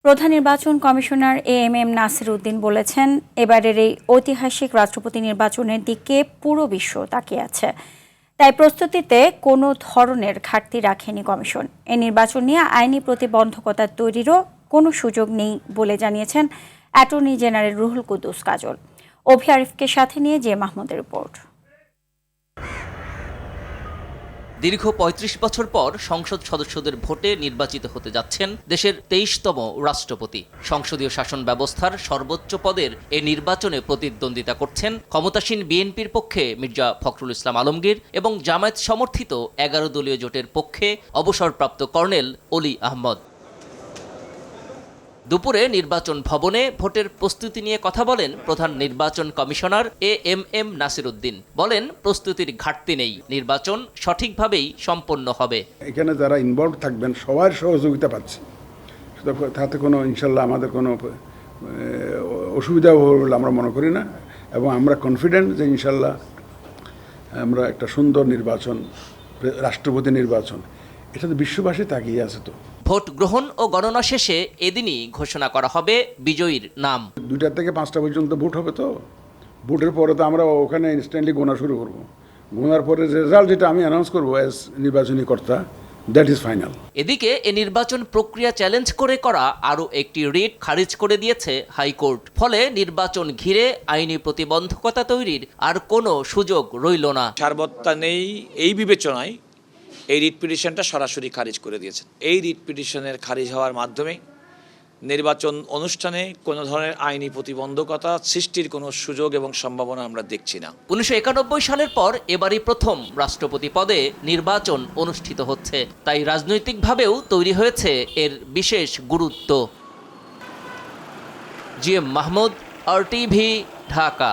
প্রধান নির্বাচন commissioner AMM Nasir Uddin বলেছেন, এবারের এই ঐতিহাসিক রাষ্ট্রপতি নির্বাচনের দিকে পুরো বিশ্ব তাকিয়ে আছে। তাই প্রস্তুতিতে কোনো ধরনের ঘাটতি রাখেনি কমিশন। এই নির্বাচন নিয়ে আইনি প্রতিবন্ধকতা তৈরিরও কোনো সুযোগ নেই বলে জানিয়েছেন অ্যাটর্নি জেনারেল রুহুল কুদ্দুস কাজল। অভি আরিফকে সাথে নিয়ে জে মাহমুদের রিপোর্ট। দীর্ঘ ৩৫ বছর পর সংসদ সদস্যদের ভোটে নির্বাচিত হতে যাচ্ছেন দেশের ২৩তম রাষ্ট্রপতি। সংসদীয় শাসন ব্যবস্থার সর্বোচ্চ পদের এ নির্বাচনে প্রতিদ্বন্দ্বিতা করছেন ক্ষমতাসীন বিএনপির পক্ষে মির্জা ফখরুল ইসলাম আলমগীর এবং জামায়াত সমর্থিত ১১ দলীয় জোটের পক্ষে অবসরপ্রাপ্ত কর্নেল অলি আহমদ। দুপুরে নির্বাচন ভবনে ভোটের প্রস্তুতি নিয়ে কথা বলেন প্রধান নির্বাচন কমিশনার এএমএম নাসির উদ্দিন। বলেন, প্রস্তুতির ঘাটতি নেই, নির্বাচন সঠিকভাবেই সম্পন্ন হবে। এখানে যারা ইনভলভ থাকবেন সবার সহযোগিতা পাচ্ছি, তাতে কোনো ইনশাল্লাহ আমাদের কোনো অসুবিধা হবে বলে আমরা মনে করি না, এবং আমরা কনফিডেন্ট যে ইনশাল্লাহ আমরা একটা সুন্দর নির্বাচন, রাষ্ট্রপতি নির্বাচন, এটা তো বিশ্ববাসী তাকিয়ে আছে। তো ভোট গ্রহণ ও গণনা শেষে এদিনই ঘোষণা করা হবে বিজয়ীর নাম। 2টা থেকে 5টা পর্যন্ত ভোট হবে। তো ভোটের পরে তো আমরা ওখানে ইনস্ট্যান্টলি গোনা শুরু করব। গোনার পরে রেজাল্ট যেটা আমি অ্যানাউন্স করবো অ্যাজ নির্বাচনী কর্তা, দ্যাট ইজ ফাইনাল। এদিকে এ নির্বাচন প্রক্রিয়া চ্যালেঞ্জ করে করা আরও একটি রিট খারিজ করে দিয়েছে হাইকোর্ট। ফলে নির্বাচন ঘিরে আইনি প্রতিবন্ধকতা তৈরির আর কোনো সুযোগ রইল না। সারবত্তা নেই এই বিবেচনায় এই রিট পিটিশনটা সরাসরি খারিজ করে দিয়েছেন। এই রিট পিটিশনের খারিজ হওয়ার মাধ্যমে নির্বাচন অনুষ্ঠানে কোনো ধরনের আইনি প্রতিবন্ধকতা সৃষ্টির কোনো সুযোগ এবং সম্ভাবনা আমরা দেখছি না। 1991 সালের পর এবারই প্রথম রাষ্ট্রপতি পদে নির্বাচন অনুষ্ঠিত হচ্ছে, তাই রাজনৈতিকভাবেও তৈরি হয়েছে এর বিশেষ গুরুত্ব। GM Mahmud, RTV, Dhaka.